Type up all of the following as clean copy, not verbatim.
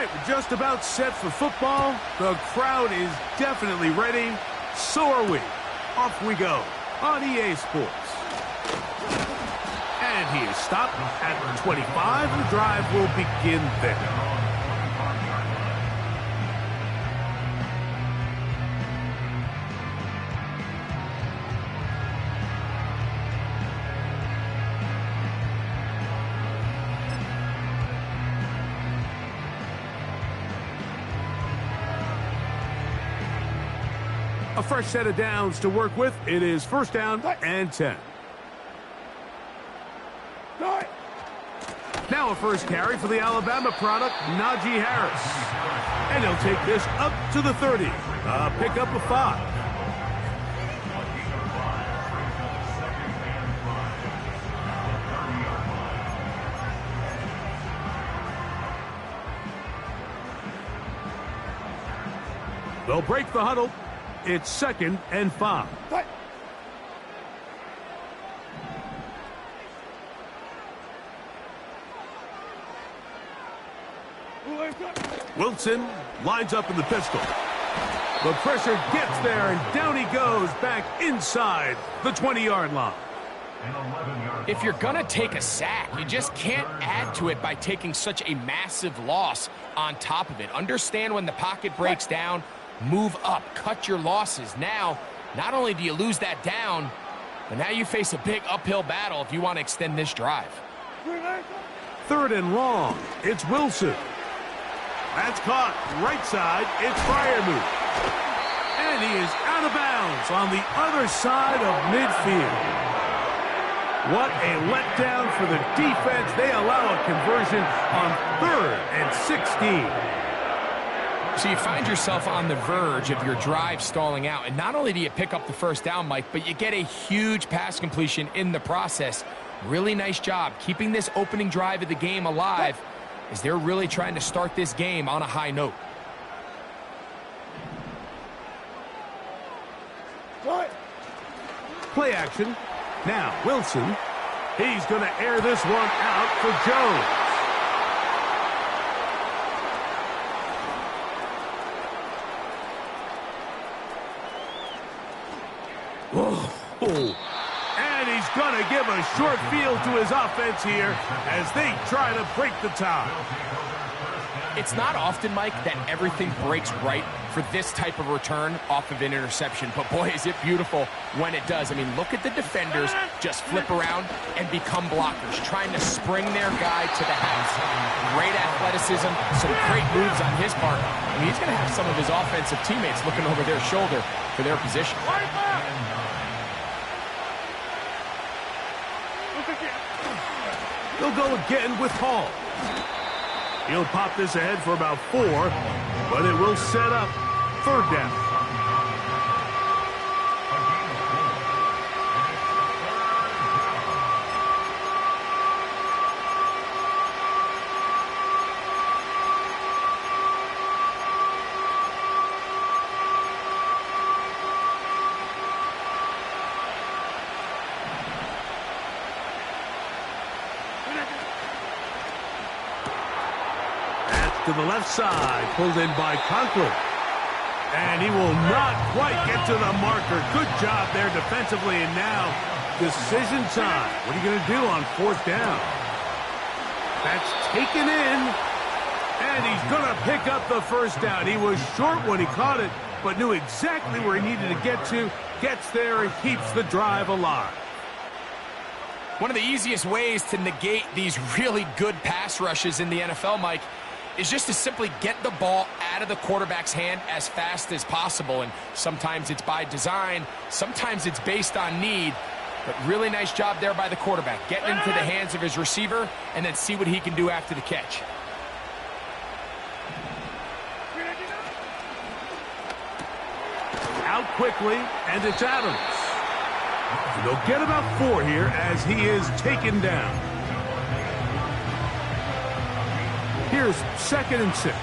right, we're just about set for football. The crowd is definitely ready. So are we. Off we go on EA Sports. And he is stopped at 25. The drive will begin there. A fresh set of downs to work with. It is first down and 10. Now a first carry for the Alabama product, Najee Harris. And he'll take this up to the 30. Pick up a 5. They'll break the huddle. It's second and 5. Wilson lines up in the pistol. The pressure gets there, and down he goes back inside the 20-yard line. If you're going to take a sack, you just can't add to it by taking such a massive loss on top of it. Understand when the pocket breaks down, move up, cut your losses. Now, not only do you lose that down, but now you face a big uphill battle if you want to extend this drive. Third and long. It's Wilson. That's caught. Right side. It's Freiermuth. And he is out of bounds on the other side of midfield. What a letdown for the defense. They allow a conversion on 3rd and 16. So you find yourself on the verge of your drive stalling out. And not only do you pick up the first down, Mike, but you get a huge pass completion in the process. Really nice job keeping this opening drive of the game alive as they're really trying to start this game on a high note. Play action. Now, Wilson. He's going to air this one out for Jones. Oh. And he's going to give a short field to his offense here as they try to break the tie. It's not often, Mike, that everything breaks right for this type of return off of an interception. But, boy, is it beautiful when it does. I mean, look at the defenders just flip around and become blockers, trying to spring their guy to the house. Great athleticism, some great moves on his part. I mean, he's going to have some of his offensive teammates looking over their shoulder for their position. He'll go again with Hall. He'll pop this ahead for about 4, but it will set up 3rd down. To the left side, pulled in by Conklin. And he will not quite get to the marker. Good job there defensively, and now decision time. What are you going to do on 4th down? That's taken in, and he's going to pick up the first down. He was short when he caught it, but knew exactly where he needed to get to. Gets there and keeps the drive alive. One of the easiest ways to negate these really good pass rushes in the NFL, Mike, is just to simply get the ball out of the quarterback's hand as fast as possible. And sometimes it's by design, sometimes it's based on need. But really nice job there by the quarterback, getting into the hands of his receiver and then see what he can do after the catch. Out quickly, and it's Adams. And they'll get about 4 here as he is taken down. Here's 2nd and 6.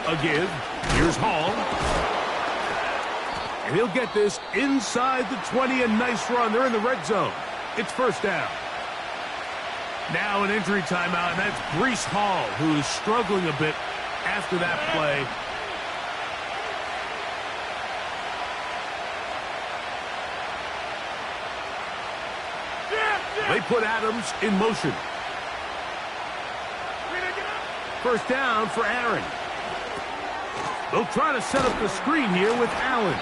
Again, here's Hall. And he'll get this inside the 20, a nice run. They're in the red zone. It's 1st down. Now an injury timeout, and that's Breece Hall, who is struggling a bit after that play. They put Adams in motion. First down for Aaron. They'll try to set up the screen here with Allen.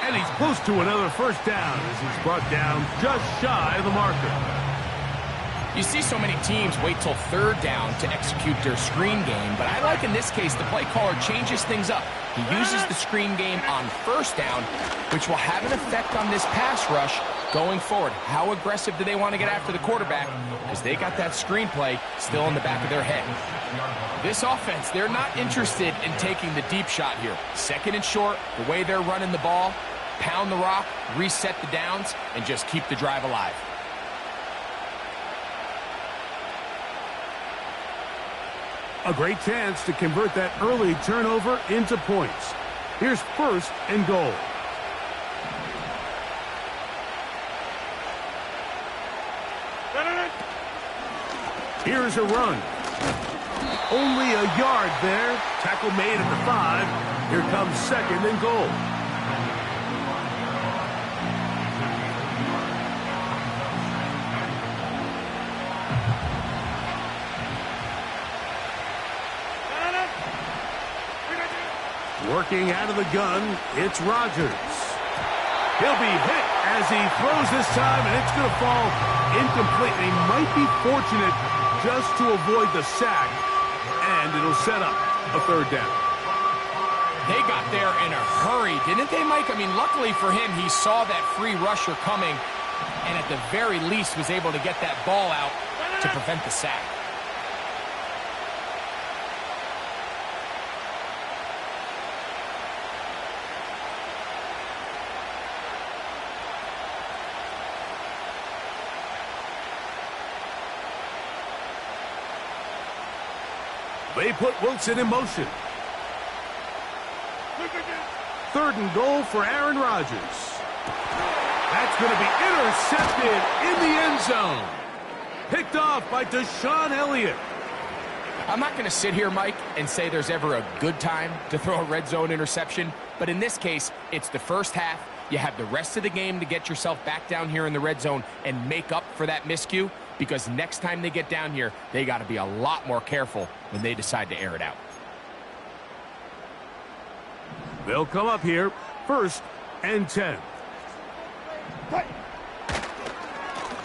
And he's close to another first down as he's brought down just shy of the marker. You see so many teams wait till third down to execute their screen game, but I like in this case the play caller changes things up. He uses the screen game on first down, which will have an effect on this pass rush going forward. How aggressive do they want to get after the quarterback? Because they got that screenplay still in the back of their head. This offense, they're not interested in taking the deep shot here. Second and short, the way they're running the ball, pound the rock, reset the downs, and just keep the drive alive. A great chance to convert that early turnover into points. Here's first and goal. Here's a run. Only a yard there. Tackle made at the 5. Here comes second and goal. Working out of the gun, it's Rodgers. He'll be hit as he throws this time, and it's going to fall incomplete. He might be fortunate just to avoid the sack, and it'll set up a third down. They got there in a hurry, didn't they, Mike? I mean, luckily for him, he saw that free rusher coming, and at the very least was able to get that ball out to prevent the sack. They put Wilson in motion. Third and goal for Aaron Rodgers. That's going to be intercepted in the end zone. Picked off by Deshaun Elliott. I'm not going to sit here, Mike, and say there's ever a good time to throw a red zone interception, but in this case, it's the first half. You have the rest of the game to get yourself back down here in the red zone and make up for that miscue, because next time they get down here, they got to be a lot more careful when they decide to air it out. They'll come up here, first and 10.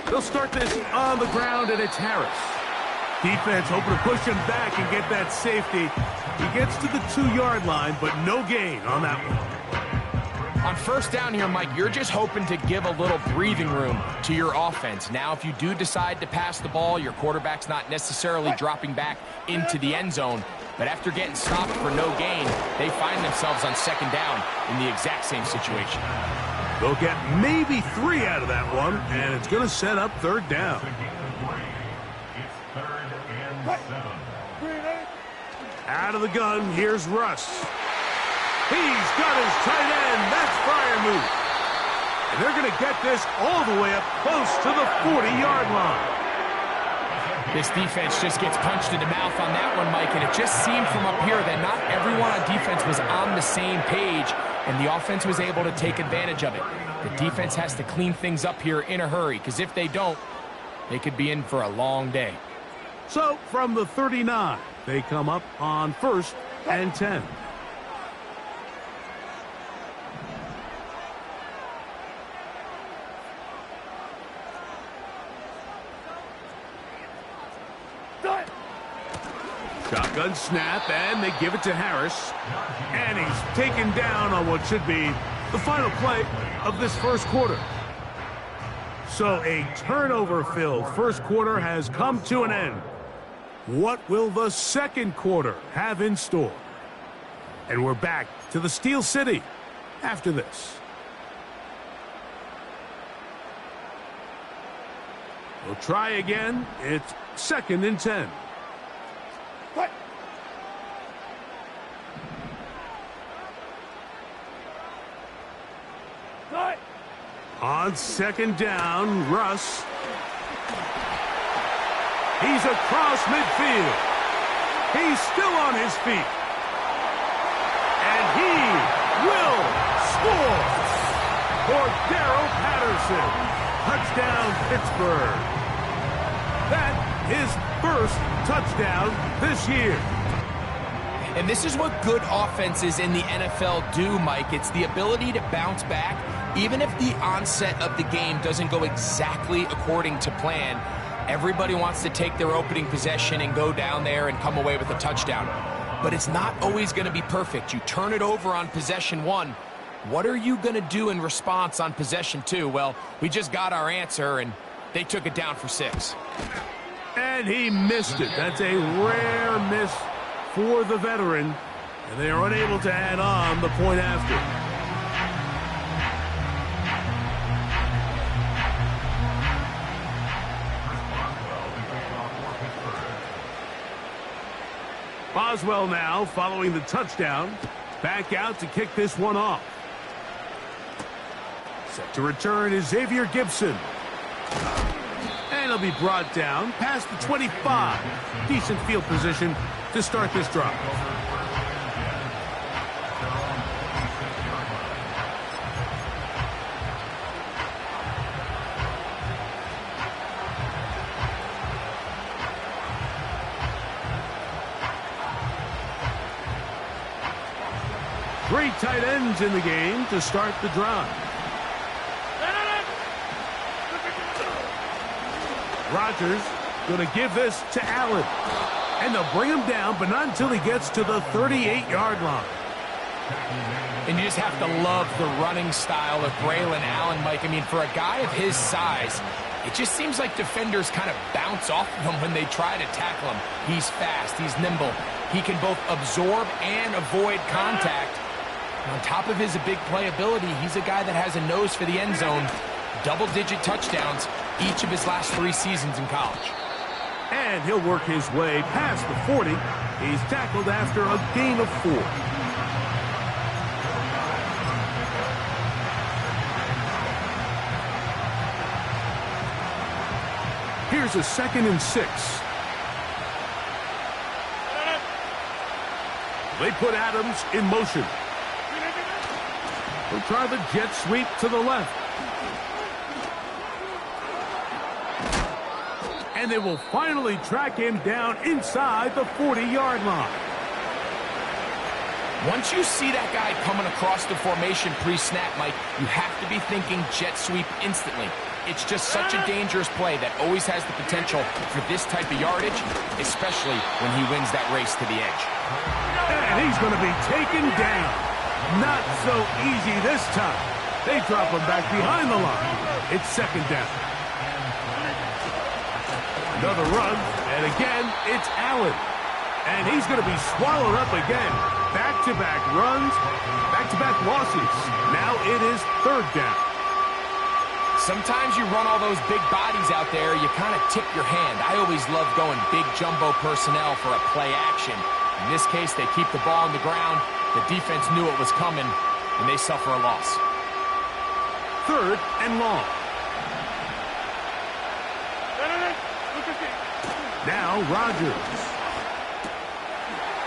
They'll start this on the ground, and it's Harris. Defense hoping to push him back and get that safety. He gets to the 2-yard line, but no gain on that one. On first down here, Mike, you're just hoping to give a little breathing room to your offense. Now, if you do decide to pass the ball, your quarterback's not necessarily dropping back into the end zone. But after getting stopped for no gain, they find themselves on second down in the exact same situation. They'll get maybe 3 out of that one, and it's going to set up third down. Out of the gun, here's Russ. He's got his tight end. That's Freiermuth. And they're going to get this all the way up close to the 40-yard line. This defense just gets punched in the mouth on that one, Mike, and it just seemed from up here that not everyone on defense was on the same page, and the offense was able to take advantage of it. The defense has to clean things up here in a hurry, because if they don't, they could be in for a long day. So, from the 39, they come up on first and 10. Shotgun snap, and they give it to Harris. And he's taken down on what should be the final play of this first quarter. So a turnover-filled first quarter has come to an end. What will the second quarter have in store? And we're back to the Steel City after this. We'll try again. It's second and 10. On second down, Russ. He's across midfield. He's still on his feet. And he will score. Cordero Patterson. Touchdown, Pittsburgh. That his first touchdown this year. And this is what good offenses in the NFL do, Mike. It's the ability to bounce back, even if the onset of the game doesn't go exactly according to plan. Everybody wants to take their opening possession and go down there and come away with a touchdown. But it's not always going to be perfect. You turn it over on possession 1. What are you going to do in response on possession 2? Well, we just got our answer, and they took it down for 6. And he missed it. That's a rare miss for the veteran, and they are unable to add on the point after. Boswell now following the touchdown. Back out to kick this one off. Set to return is Xavier Gibson. And he'll be brought down past the 25. Decent field position to start this drive. Three tight ends in the game to start the drive. Rodgers going to give this to Allen. And they'll bring him down, but not until he gets to the 38-yard line. And you just have to love the running style of Braylon Allen, Mike. I mean, for a guy of his size, it just seems like defenders kind of bounce off of him when they try to tackle him. He's fast. He's nimble. He can both absorb and avoid contact. And on top of his big playability, he's a guy that has a nose for the end zone. Double-digit touchdowns each of his last 3 seasons in college. And he'll work his way past the 40. He's tackled after a gain of 4. Here's a 2nd and 6. They put Adams in motion. He'll try the jet sweep to the left. And they will finally track him down inside the 40-yard line. Once you see that guy coming across the formation pre-snap, Mike, you have to be thinking jet sweep instantly. It's just such a dangerous play that always has the potential for this type of yardage, especially when he wins that race to the edge. And he's going to be taken down. Not so easy this time. They drop him back behind the line. It's 2nd down. Another run, and again, it's Allen. And he's going to be swallowed up again. Back-to-back runs, back-to-back losses. Now it is 3rd down. Sometimes you run all those big bodies out there, you kind of tip your hand. I always love going big jumbo personnel for a play action. In this case, they keep the ball on the ground. The defense knew it was coming, and they suffer a loss. 3rd and long. Now Rodgers.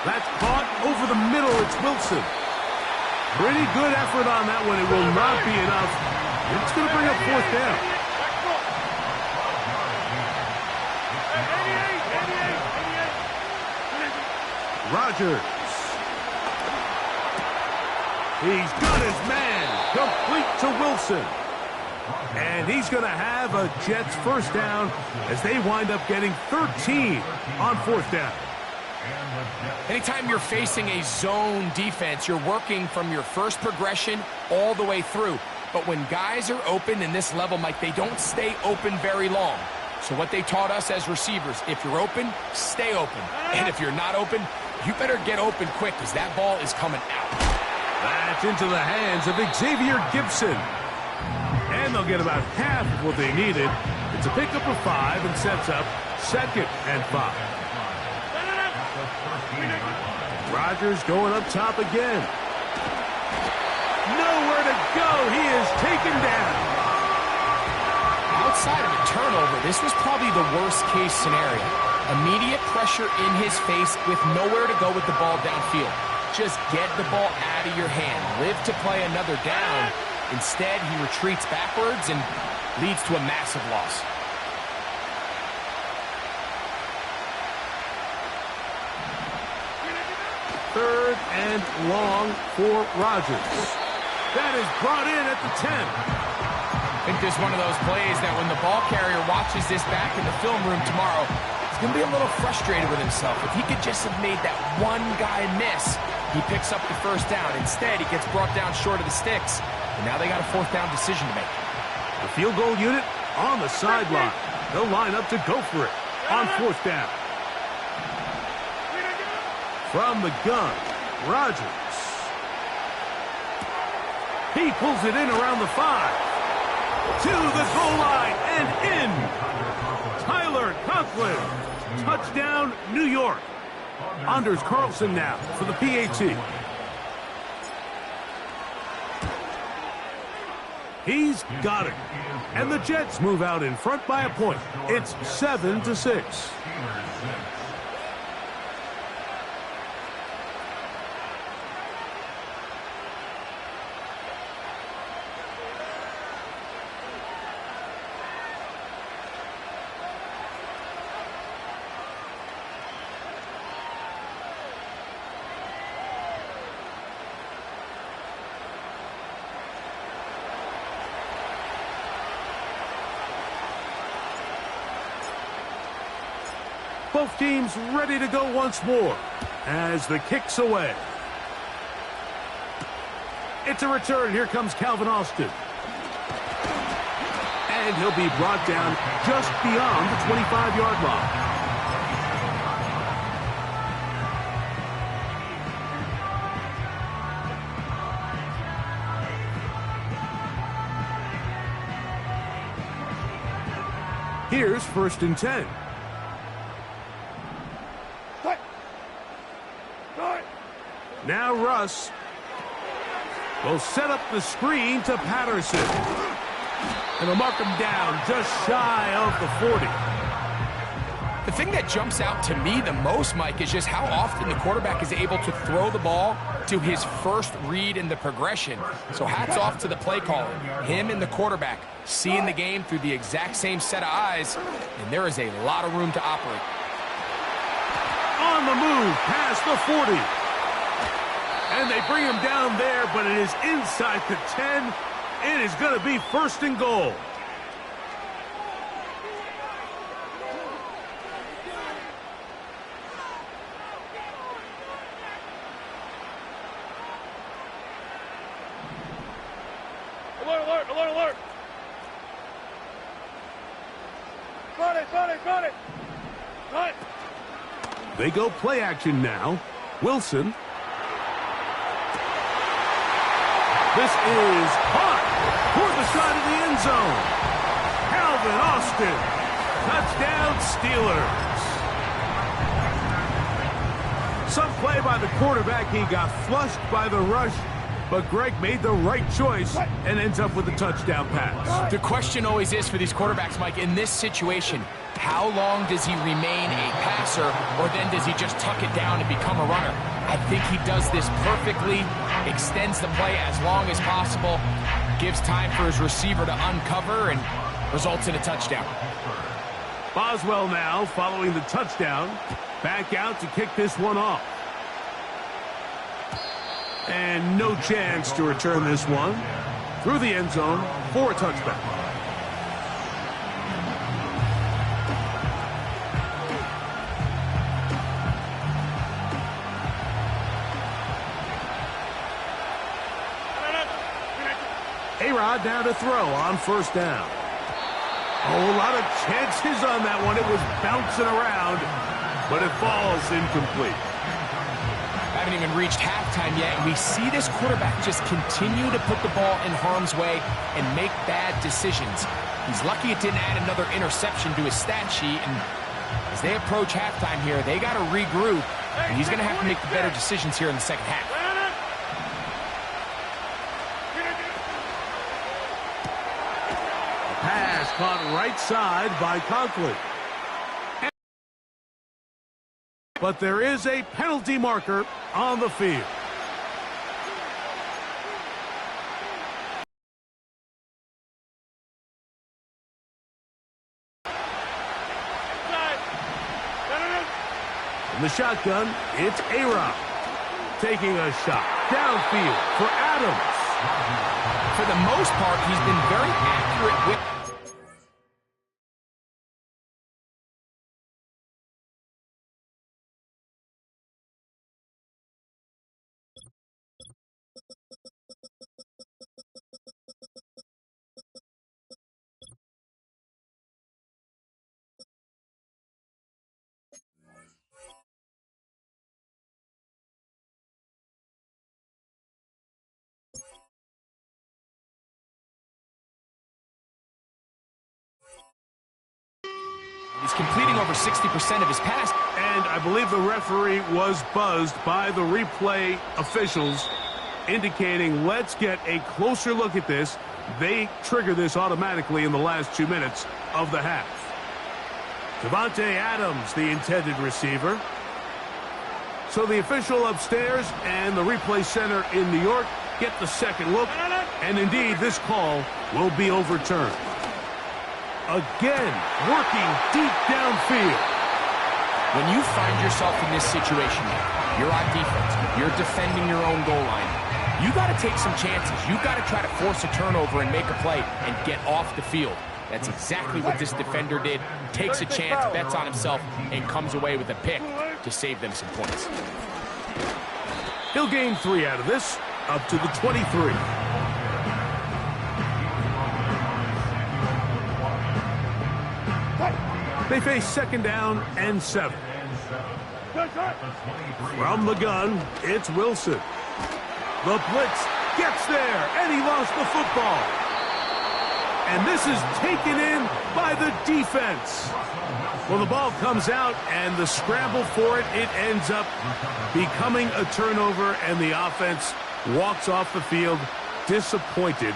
That's caught over the middle. It's Wilson. Pretty good effort on that one. It will not be enough. It's going to bring up 4th down. Rodgers. He's got his man. Complete to Wilson. And he's going to have a Jets 1st down as they wind up getting 13 on 4th down. Anytime you're facing a zone defense, you're working from your first progression all the way through. But when guys are open in this level, Mike, they don't stay open very long. So what they taught us as receivers, if you're open, stay open. And if you're not open, you better get open quick because that ball is coming out. That's into the hands of Xavier Gibson. And they'll get about half of what they needed. It's a pickup of 5 and sets up 2nd and 5. Rodgers going up top again. Nowhere to go. He is taken down. Outside of a turnover, this was probably the worst-case scenario. Immediate pressure in his face with nowhere to go with the ball downfield. Just get the ball out of your hand. Live to play another down. Instead, he retreats backwards and leads to a massive loss. Third and long for Rodgers. That is brought in at the 10. I think this is one of those plays that when the ball carrier watches this back in the film room tomorrow, he's going to be a little frustrated with himself. If he could just have made that one guy miss, he picks up the first down. Instead, he gets brought down short of the sticks, and now they got a fourth down decision to make. The field goal unit on the sideline. They'll line up to go for it on fourth down. From the gun, Rodgers. He pulls it in around the 5. To the goal line and in. Tyler Conklin. Touchdown, New York. Anders Carlson now for the PAT. He's got it. And the Jets move out in front by a point. It's 7-6. Both teams ready to go once more as the kick's away. It's a return. Here comes Calvin Austin. And he'll be brought down just beyond the 25-yard line. Here's 1st and 10. Now Russ will set up the screen to Patterson. And they'll mark him down just shy of the 40. The thing that jumps out to me the most, Mike, is just how often the quarterback is able to throw the ball to his first read in the progression. So hats off to the play caller. Him and the quarterback seeing the game through the exact same set of eyes, and there is a lot of room to operate. On the move past the 40. And they bring him down there, but it is inside the 10. It is going to be 1st and goal. Alert, alert, alert, alert. Got it, got it, got it. Got it. They go play action now. Wilson. This is hot toward the side of the end zone. Calvin Austin. Touchdown, Steelers. Some play by the quarterback. He got flushed by the rush, but Greg made the right choice and ends up with a touchdown pass. The question always is for these quarterbacks, Mike, in this situation, how long does he remain a passer, or then does he just tuck it down and become a runner? I think he does this perfectly, extends the play as long as possible, gives time for his receiver to uncover, and results in a touchdown. Boswell now, following the touchdown, back out to kick this one off. And no chance to return this one through the end zone for a touchback. A-Rod down to throw on 1st down. Oh, a lot of chances on that one. It was bouncing around, but it falls incomplete. Haven't even reached halftime yet, and we see this quarterback just continue to put the ball in harm's way and make bad decisions. He's lucky it didn't add another interception to his stat sheet, and as they approach halftime here, they got to regroup, and he's going to have to make the better decisions here in the second half. Pass pass caught right side by Conklin. But there is a penalty marker on the field. In the shotgun, it's A-Rod. Taking a shot downfield for Adams. For the most part, he's been very accurate with... He's completing over 60% of his passes. And I believe the referee was buzzed by the replay officials, indicating let's get a closer look at this. They trigger this automatically in the last 2 minutes of the half. Davante Adams, the intended receiver. So the official upstairs and the replay center in New York get the second look, and indeed this call will be overturned. Again, working deep downfield. When you find yourself in this situation, you're on defense, you're defending your own goal line, you got to take some chances. You got to try to force a turnover and make a play and get off the field. That's exactly what this defender did. Takes a chance, bets on himself, and comes away with a pick to save them some points. He'll gain 3 out of this, up to the 23. They face second down and 7. From the gun, it's Wilson. The blitz gets there, and he lost the football. And this is taken in by the defense. Well, the ball comes out, and the scramble for it, it ends up becoming a turnover, and the offense walks off the field disappointed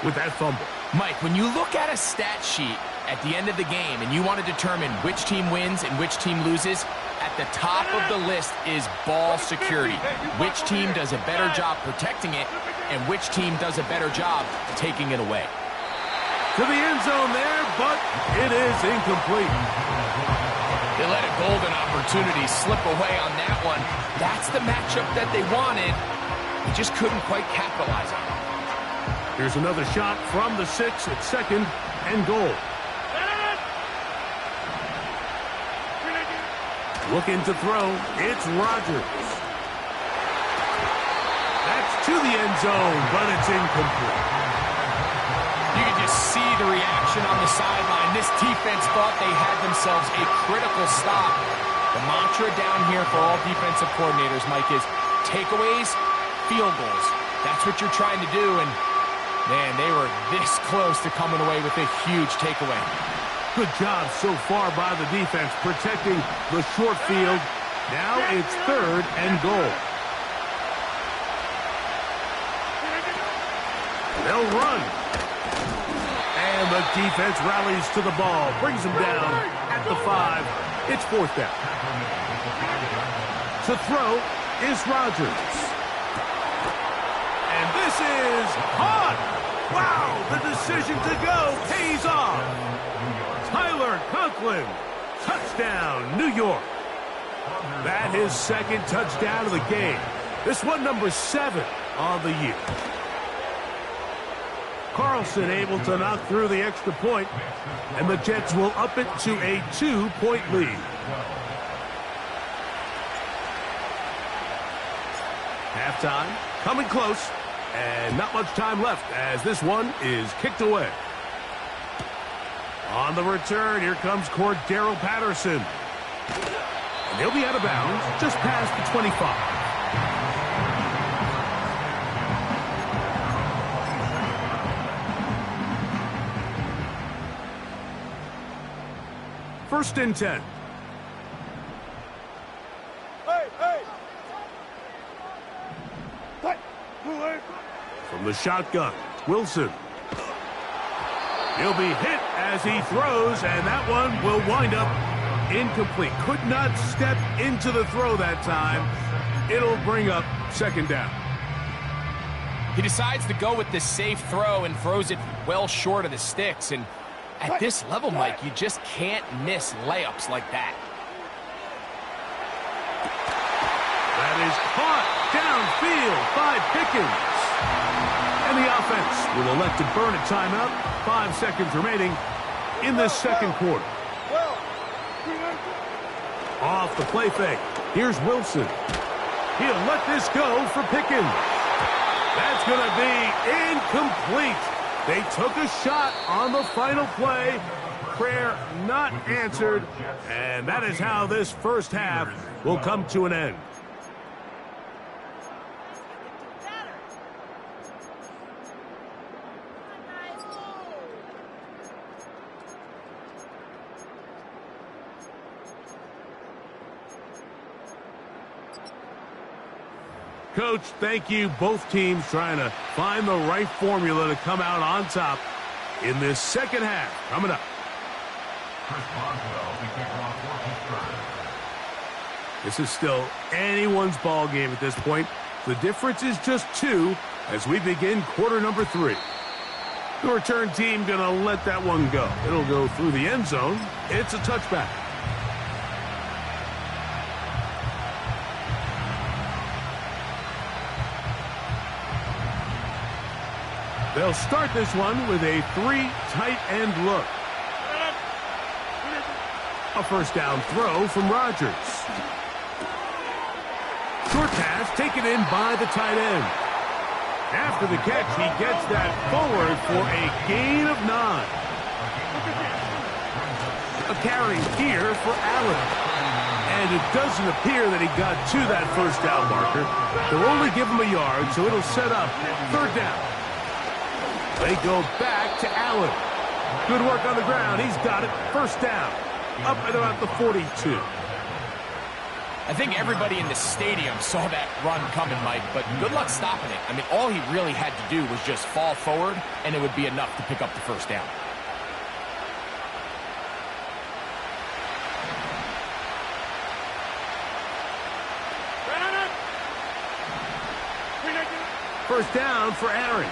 with that fumble. Mike, when you look at a stat sheet at the end of the game and you want to determine which team wins and which team loses, at the top of the list is ball security. Which team does a better job protecting it and which team does a better job taking it away. To the end zone there, but it is incomplete. They let a golden opportunity slip away on that one. That's the matchup that they wanted. They just couldn't quite capitalize on it. Here's another shot from the 6 at second and goal. Looking to throw, it's Rodgers. That's to the end zone, but it's incomplete. You can just see the reaction on the sideline. This defense thought they had themselves a critical stop. The mantra down here for all defensive coordinators, Mike, is takeaways, field goals. That's what you're trying to do, and man, they were this close to coming away with a huge takeaway. Good job so far by the defense protecting the short field. Now it's third and goal. They'll run. And the defense rallies to the ball, brings them down at the 5. It's fourth down. To throw is Rodgers. And this is caught. Wow, the decision to go pays off. Tyler Conklin, touchdown, New York. That his second touchdown of the game. This one number 7 on the year. Carlson able to knock through the extra point, and the Jets will up it to a 2-point lead. Halftime, coming close, and not much time left as this one is kicked away. On the return, here comes Cordero Patterson. And he'll be out of bounds just past the 25. First and 10. From the shotgun, Wilson. He'll be hit as he throws, and that one will wind up incomplete. Could not step into the throw that time. It'll bring up second down. He decides to go with this safe throw and throws it well short of the sticks. And at this level, Mike, you just can't miss layups like that. That is caught downfield by Pickens. And the offense will elect to burn a timeout. 5 seconds remaining in this second quarter. Off the play fake. Here's Wilson. He'll let this go for Pickens. That's going to be incomplete. They took a shot on the final play. Prayer not answered. And that is how this first half will come to an end. Coach, thank you. Both teams trying to find the right formula to come out on top in this second half. Coming up. This is still anyone's ball game at this point. The difference is just 2 as we begin quarter number 3. The return team going to let that one go. It'll go through the end zone. It's a touchback. They'll start this one with a 3 tight end look. A first down throw from Rodgers. Short pass taken in by the tight end. After the catch, he gets that forward for a gain of 9. A carry here for Allen. And it doesn't appear that he got to that first down marker. They'll only give him a yard, so it'll set up third down. They go back to Allen. Good work on the ground. He's got it. First down. Up at about the 42. I think everybody in the stadium saw that run coming, Mike, but good luck stopping it. I mean, all he really had to do was just fall forward, and it would be enough to pick up the first down. First down for Aaron.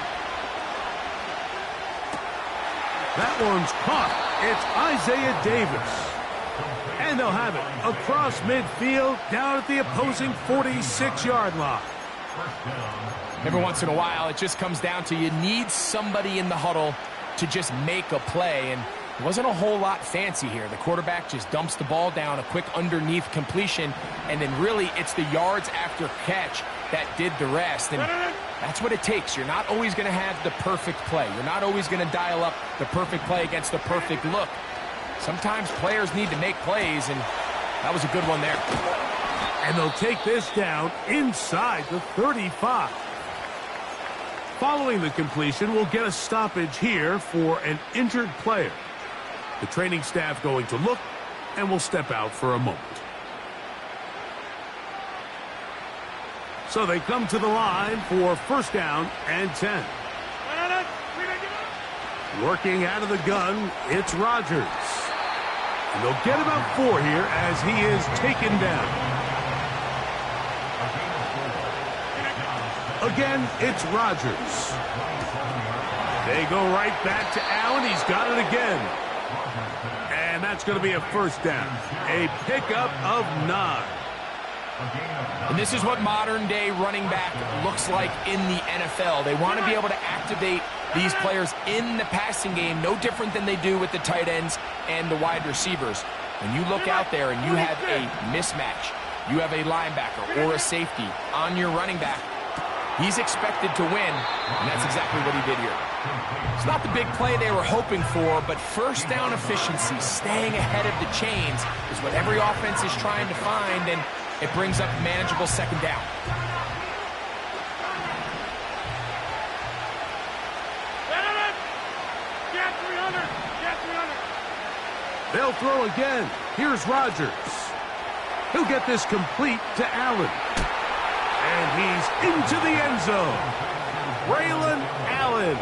That one's caught. It's Isaiah Davis. And they'll have it across midfield down at the opposing 46-yard line. Every once in a while, it just comes down to you need somebody in the huddle to just make a play. And it wasn't a whole lot fancy here. The quarterback just dumps the ball down, a quick underneath completion, and then really it's the yards after catch that did the rest. And that's what it takes. You're not always going to have the perfect play. You're not always going to dial up the perfect play against the perfect look. Sometimes players need to make plays, and that was a good one there. And they'll take this down inside the 35. Following the completion, we'll get a stoppage here for an injured player. The training staff going to look, and will step out for a moment. So they come to the line for first down and 10. Working out of the gun, it's Rodgers. And they'll get about 4 here as he is taken down. Again, it's Rodgers. They go right back to Allen. He's got it again. And that's going to be a first down. A pickup of 9. And this is what modern-day running back looks like in the NFL. They want to be able to activate these players in the passing game, no different than they do with the tight ends and the wide receivers. When you look out there and you have a mismatch, you have a linebacker or a safety on your running back, he's expected to win, and that's exactly what he did here. It's not the big play they were hoping for, but first down efficiency, staying ahead of the chains, is what every offense is trying to find, and it brings up manageable second down. They'll throw again. Here's Rodgers. He'll get this complete to Allen. And he's into the end zone. Braylon Allen.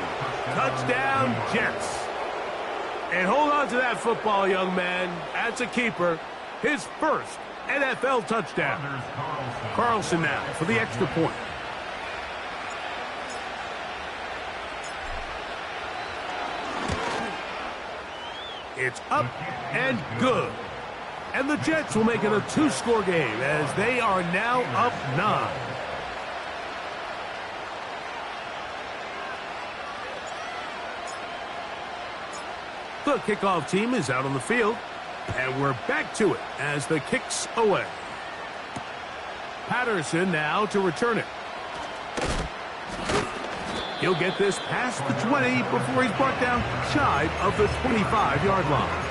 Touchdown, Jets. And hold on to that football, young man. That's a keeper. His first NFL touchdown. Carlson now for the extra point. It's up and good. And the Jets will make it a two-score game as they are now up 9. The kickoff team is out on the field, and we're back to it as the kick's away. Patterson now to return it. He'll get this past the 20 before he's brought down shy of the 25-yard line.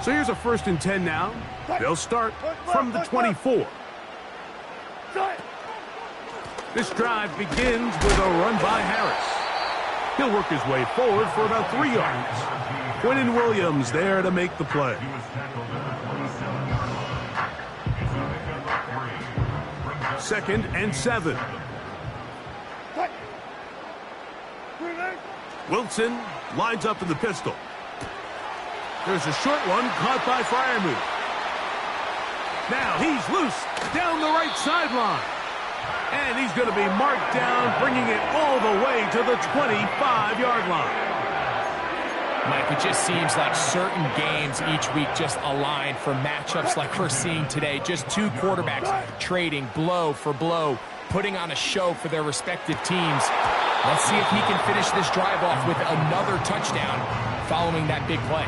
So here's a 1st and 10 now. They'll start from the 24. This drive begins with a run by Harris. He'll work his way forward for about 3 yards. Quentin Williams there to make the play. Second and 7. Wilson lines up in the pistol. There's a short one caught by Freiermuth. Now he's loose down the right sideline. And he's going to be marked down, bringing it all the way to the 25-yard line. Mike, it just seems like certain games each week just align for matchups like we're seeing today. Just two quarterbacks trading blow for blow, putting on a show for their respective teams. Let's see if he can finish this drive off with another touchdown following that big play.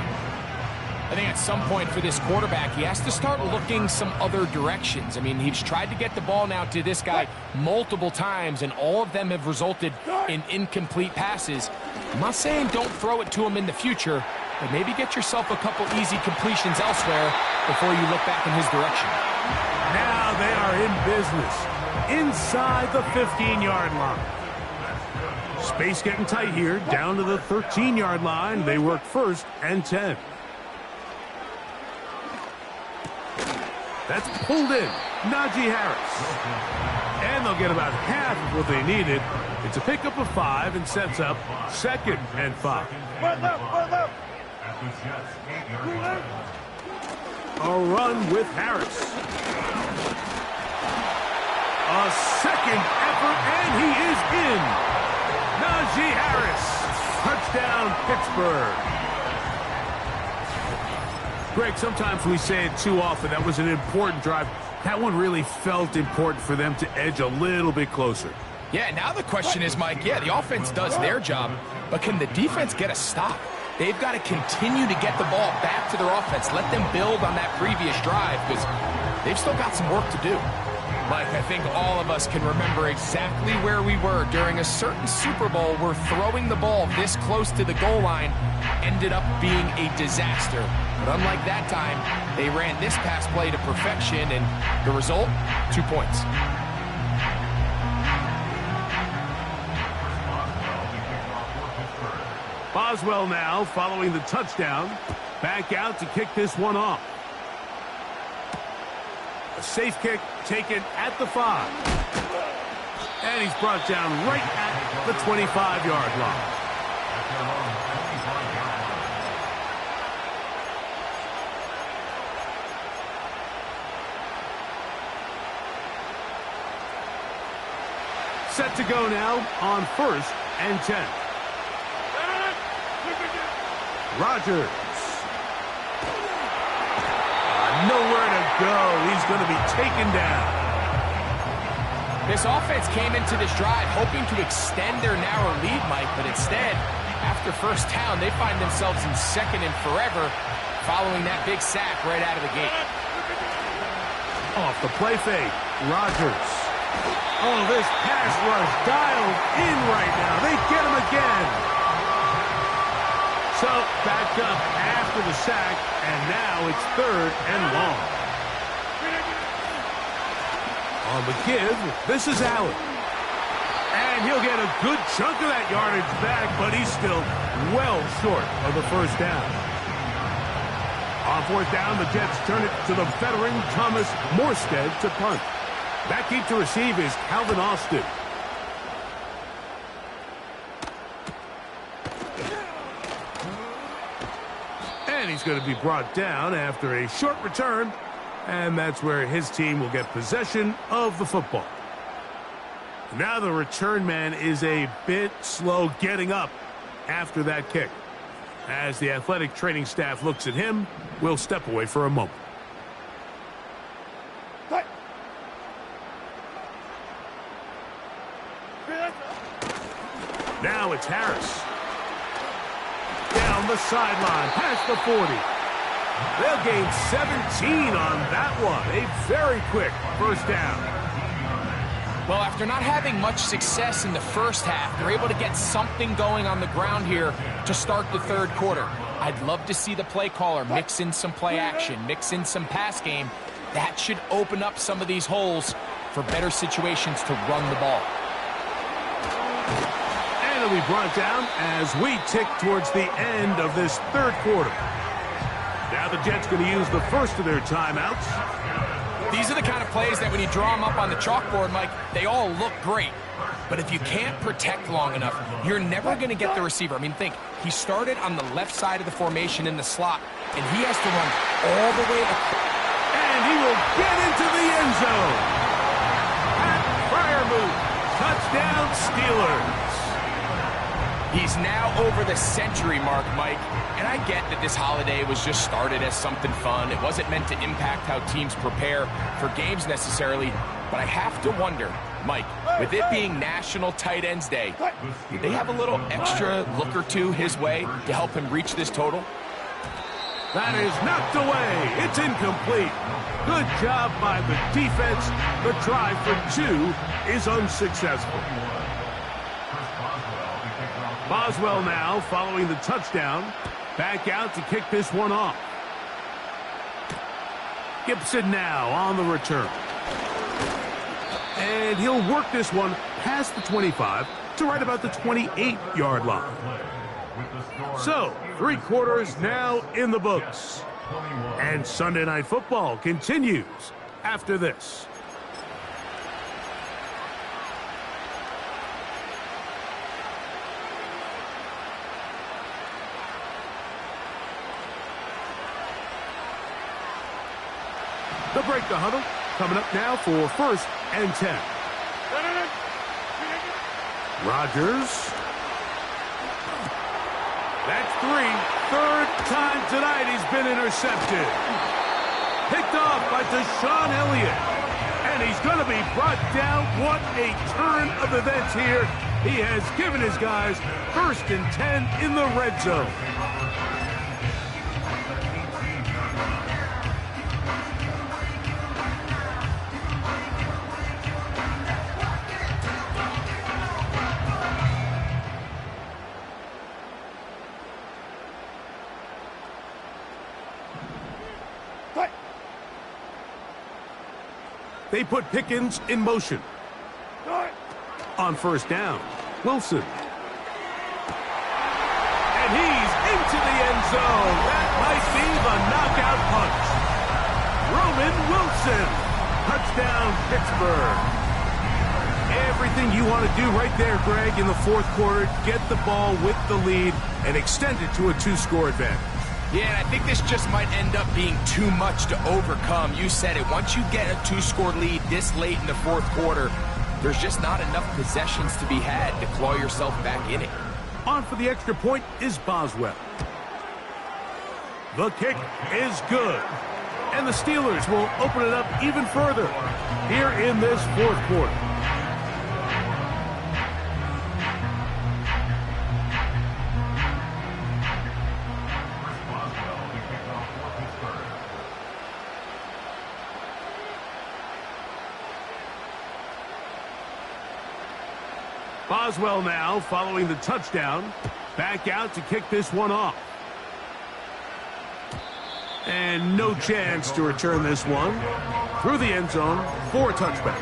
I think at some point for this quarterback, he has to start looking some other directions. I mean, he's tried to get the ball now to this guy multiple times, and all of them have resulted in incomplete passes. I'm not saying don't throw it to him in the future, but maybe get yourself a couple easy completions elsewhere before you look back in his direction. Now they are in business inside the 15-yard line. Space getting tight here, down to the 13-yard line. They work 1st and 10. That's pulled in. Najee Harris. And they'll get about half of what they needed. It's a pickup of 5 and sets up 2nd and 5. A run with Harris. A second effort, and he is in. Najee Harris. Touchdown, Pittsburgh. Greg, sometimes we say it too often. That was an important drive. That one really felt important for them to edge a little bit closer. Yeah, now the question is, Mike, yeah, the offense does their job, but can the defense get a stop? They've got to continue to get the ball back to their offense. Let them build on that previous drive because they've still got some work to do. Mike, I think all of us can remember exactly where we were during a certain Super Bowl where throwing the ball this close to the goal line ended up being a disaster. But unlike that time, they ran this pass play to perfection, and the result, 2 points. Boswell now following the touchdown. Back out to kick this one off. A safe kick taken at the 5. And he's brought down right at the 25-yard line. Set to go now on 1st and 10. Rodgers. Nowhere to go. He's going to be taken down. This offense came into this drive hoping to extend their narrow lead, Mike, but instead, after first down, they find themselves in 2nd and forever following that big sack right out of the gate. Off the play fake, Rodgers. Oh, this pass rush dialed in right now. They get him again. So, back up after the sack, and now it's 3rd and long. On the give, this is Allen. And he'll get a good chunk of that yardage back, but he's still well short of the first down. On 4th down, the Jets turn it to the veteran Thomas Morstead to punt. Back deep to receive is Calvin Austin. he's going to be brought down after a short return, and that's where his team will get possession of the football. Now the return man is a bit slow getting up after that kick. As the athletic training staff looks at him, we'll step away for a moment. Now it's Harris. Down the sideline, past the 40. They'll gain 17 on that one. A very quick first down. Well, after not having much success in the first half, they're able to get something going on the ground here to start the third quarter. I'd love to see the play caller mix in some play action, mix in some pass game. That should open up some of these holes for better situations to run the ball. And it'll be brought down as we tick towards the end of this third quarter. Now the Jets going to use the first of their timeouts. These are the kind of plays that when you draw them up on the chalkboard, Mike, they all look great. But if you can't protect long enough, you're never going to get the receiver. I mean, think, he started on the left side of the formation in the slot, and he has to run all the way and he will get into the end zone. Pat Freiermuth, touchdown Steelers. He's now over the century mark, Mike. And I get that this holiday was just started as something fun. It wasn't meant to impact how teams prepare for games necessarily. But I have to wonder, Mike, with it being National Tight Ends Day, did they have a little extra look or two his way to help him reach this total? That is knocked away. It's incomplete. Good job by the defense. The try for two is unsuccessful. Boswell now following the touchdown. Back out to kick this one off. Gibson now on the return. And he'll work this one past the 25 to right about the 28-yard line. So, 3 quarters now in the books. And Sunday Night Football continues after this. The break the huddle coming up now for 1st and 10. Rodgers. That's 3. Third time tonight he's been intercepted. Picked off by Deshaun Elliott. And he's going to be brought down. What a turn of events here. He has given his guys 1st and 10 in the red zone. They put Pickens in motion. On 1st down, Wilson. And he's into the end zone. That might be the knockout punch. Touchdown, Pittsburgh. Everything you want to do right there, Greg, in the 4th quarter. Get the ball with the lead and extend it to a 2-score advantage. Yeah, and I think this just might end up being too much to overcome. You said it. Once you get a 2-score lead this late in the 4th quarter, there's just not enough possessions to be had to claw yourself back in it. On for the extra point is Boswell. The kick is good. And the Steelers will open it up even further here in this 4th quarter. Boswell now following the touchdown. Back out to kick this one off. And no chance to return this one through the end zone for a touchback.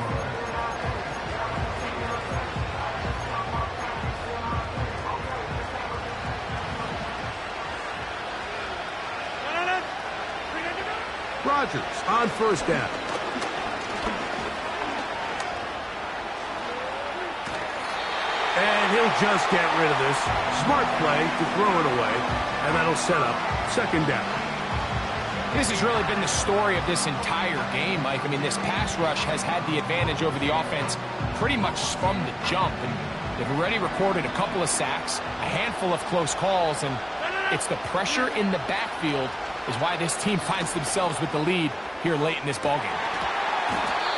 Rodgers on 1st down. And he'll just get rid of this. Smart play to throw it away, and that'll set up second down. This has really been the story of this entire game, Mike. I mean, this pass rush has had the advantage over the offense pretty much from the jump. And they've already recorded a couple of sacks, a handful of close calls, and it's the pressure in the backfield is why this team finds themselves with the lead here late in this ballgame.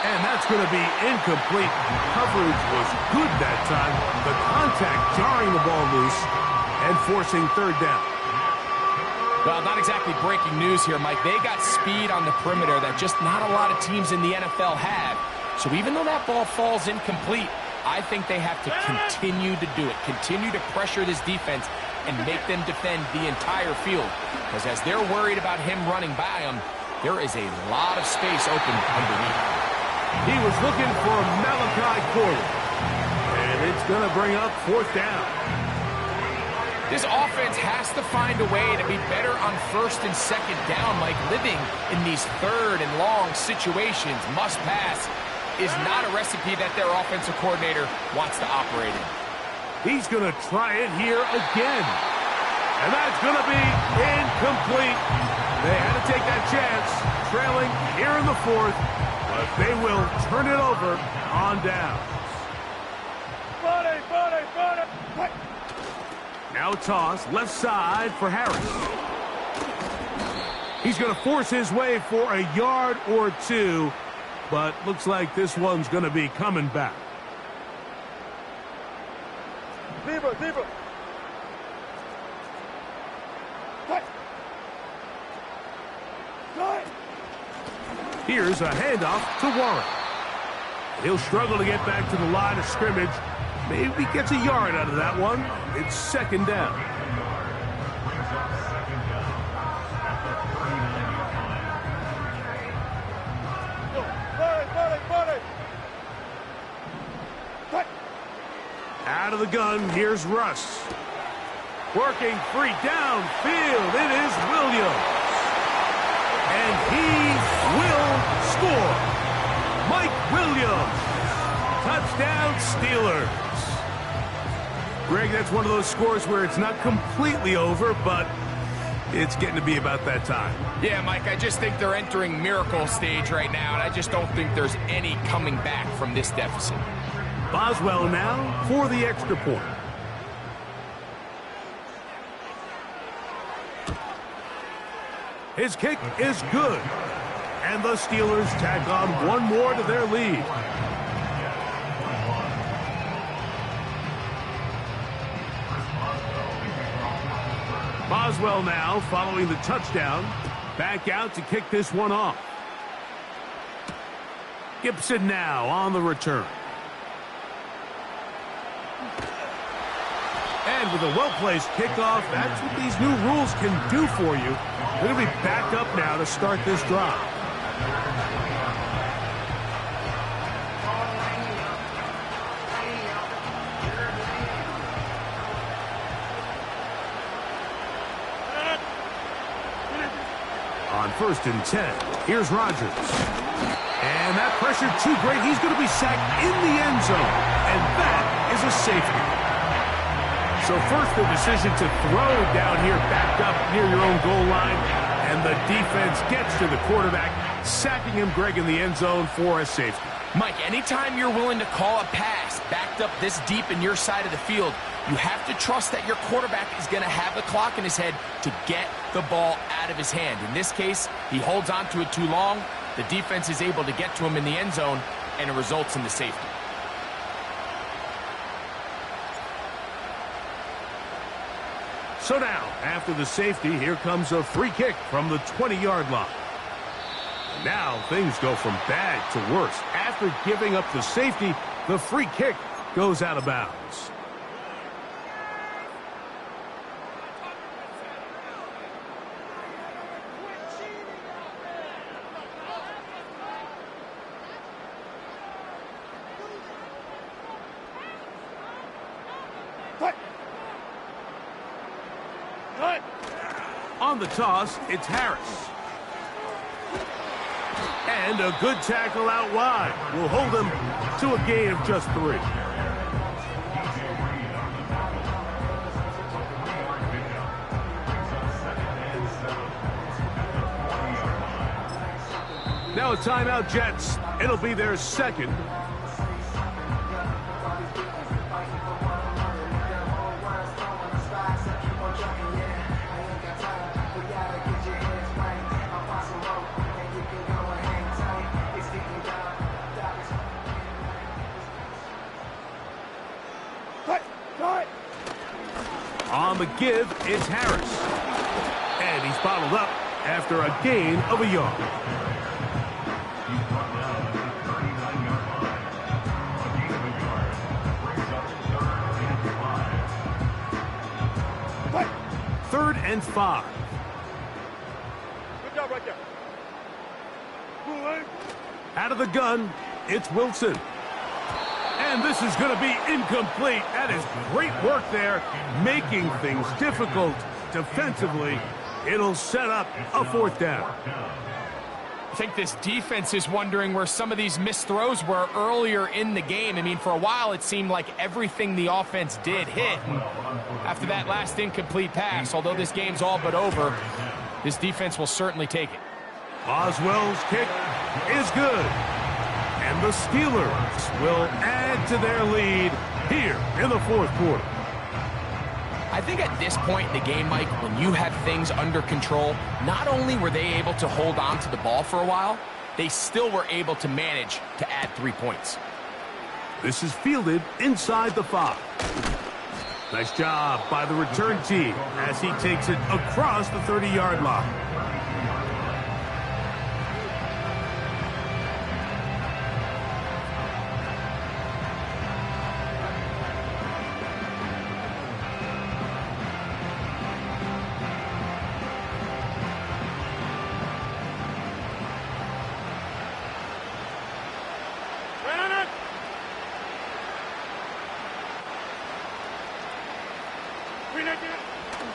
And that's going to be incomplete. Coverage was good that time. The contact jarring the ball loose and forcing third down. Well, not exactly breaking news here, Mike. They got speed on the perimeter that just not a lot of teams in the NFL have. So even though that ball falls incomplete, I think they have to continue to do it, continue to pressure this defense and make them defend the entire field. Because as they're worried about him running by them, there is a lot of space open underneath. He was looking for Malachi Corley, and it's going to bring up fourth down. This offense has to find a way to be better on first and second down, Mike. Living in these third and long situations, must pass, is not a recipe that their offensive coordinator wants to operate in. He's going to try it here again. And that's going to be incomplete. They had to take that chance, trailing here in the fourth, but they will turn it over on downs. Buddy. Now toss, left side for Harris. He's going to force his way for a yard or two, but looks like this one's going to be coming back. Zebra. Here's a handoff to Warren. He'll struggle to get back to the line of scrimmage. Maybe gets a yard out of that one. It's second down. Out of the gun, here's Russ. Working free downfield, it is Williams. And he will score. Mike Williams. Touchdown, Steelers. Greg, that's one of those scores where it's not completely over, but it's getting to be about that time. Yeah, Mike, I just think they're entering miracle stage right now, and I just don't think there's any coming back from this deficit. Boswell now for the extra point. His kick is good. And the Steelers tack on one more to their lead. Boswell now following the touchdown. Back out to kick this one off. Gibson now on the return. And with a well-placed kickoff, that's what these new rules can do for you. They're going to be backed up now to start this drive. On 1st and 10, here's Rodgers. And that pressure too great. He's going to be sacked in the end zone. And that is a safety. So first the decision to throw down here, backed up near your own goal line. And the defense gets to the quarterback, sacking him, Greg, in the end zone for a safety. Mike, anytime you're willing to call a pass backed up this deep in your side of the field, you have to trust that your quarterback is going to have the clock in his head to get the ball out of his hand. In this case, he holds on to it too long. The defense is able to get to him in the end zone, and it results in the safety. So now, after the safety, here comes a free kick from the 20-yard line. Now things go from bad to worse. After giving up the safety, the free kick goes out of bounds. On the toss, it's Harris. And a good tackle out wide will hold him to a gain of just 3. Call a timeout, Jets. It'll be their second. On the give, it's Harris. And he's bottled up after a gain of a yard. Third and 5. Good job right there. Out of the gun, it's Wilson. And this is going to be incomplete. That is great work there, making things difficult defensively. It'll set up a 4th down. I think this defense is wondering where some of these missed throws were earlier in the game. I mean, for a while, it seemed like everything the offense did hit. And after that last incomplete pass, although this game's all but over, this defense will certainly take it. Oswell's kick is good. And the Steelers will add to their lead here in the 4th quarter. I think at this point in the game, Mike, when you have things under control, not only were they able to hold on to the ball for a while, they still were able to manage to add 3 points. This is fielded inside the 5. Nice job by the return team as he takes it across the 30-yard line.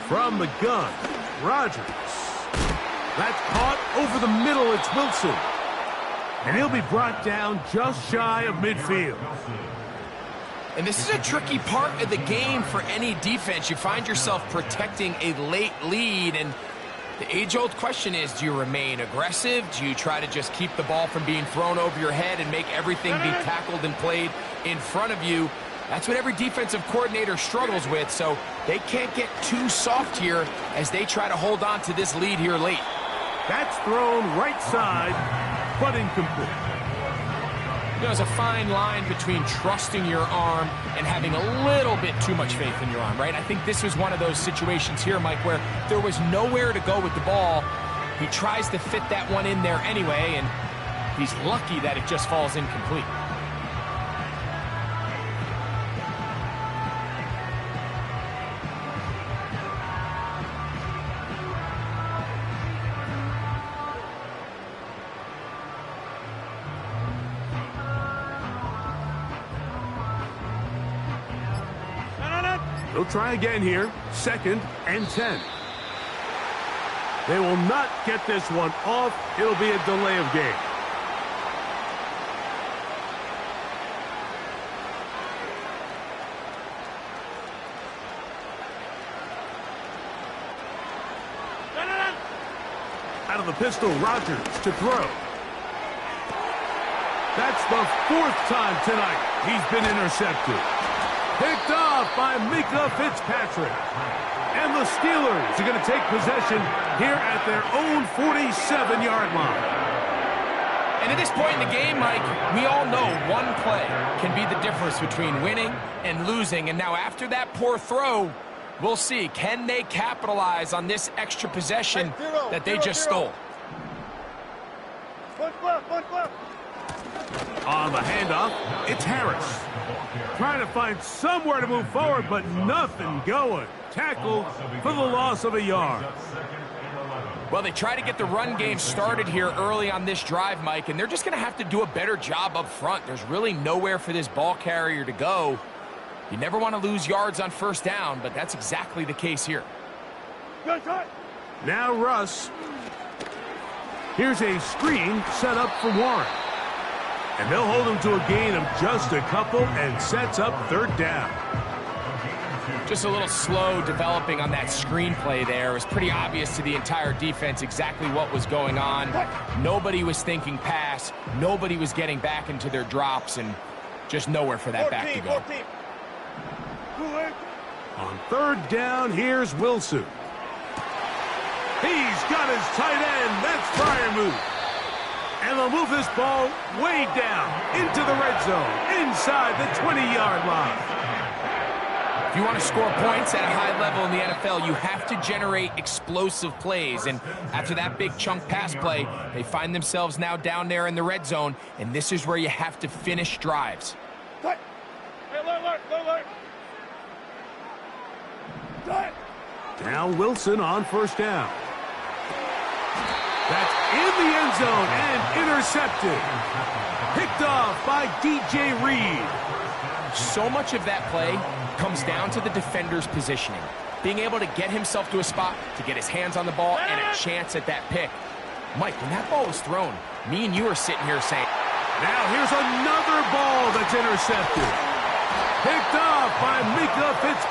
From the gun, Rodgers. That's caught over the middle. It's Wilson. And he'll be brought down just shy of midfield. And this is a tricky part of the game for any defense. You find yourself protecting a late lead, and the age-old question is, do you remain aggressive? Do you try to just keep the ball from being thrown over your head and make everything be tackled and played in front of you? That's what every defensive coordinator struggles with, so they can't get too soft here as they try to hold on to this lead here late. That's thrown right side, but incomplete. You know, there's a fine line between trusting your arm and having a little bit too much faith in your arm, right? I think this was one of those situations here, Mike, where there was nowhere to go with the ball. He tries to fit that one in there anyway, and he's lucky that it just falls incomplete. They'll try again here. 2nd and 10. They will not get this one off. It'll be a delay of game. Out of the pistol, Rodgers to throw. That's the 4th time tonight he's been intercepted. Picked off by Mika Fitzpatrick. And the Steelers are going to take possession here at their own 47-yard line. And at this point in the game, Mike, we all know one play can be the difference between winning and losing. And now after that poor throw, we'll see, can they capitalize on this extra possession that they just stole? On the handoff, it's Harris. Trying to find somewhere to move forward, but nothing going. Tackled for the loss of a yard. Well, they try to get the run game started here early on this drive, Mike, and they're just going to have to do a better job up front. There's really nowhere for this ball carrier to go. You never want to lose yards on 1st down, but that's exactly the case here. Now Russ. Here's a screen set up for Warren. And they'll hold him to a gain of just a couple and sets up 3rd down. Just a little slow developing on that screenplay there. It was pretty obvious to the entire defense exactly what was going on. Nobody was thinking pass. Nobody was getting back into their drops, and just nowhere for that back to go. On third down, here's Wilson. He's got his tight end. That's Freiermuth. And they'll move this ball way down into the red zone, inside the 20-yard line. If you want to score points at a high level in the NFL, you have to generate explosive plays. And after that big chunk pass play, they find themselves now down there in the red zone, and this is where you have to finish drives. Now Wilson on first down. That's in the end zone and intercepted. Picked off by DJ Reed. So much of that play comes down to the defender's positioning. Being able to get himself to a spot, to get his hands on the ball, and a chance at that pick. Mike, when that ball was thrown, me and you are sitting here saying, now here's another ball that's intercepted. Picked off by Mika Fitzpatrick.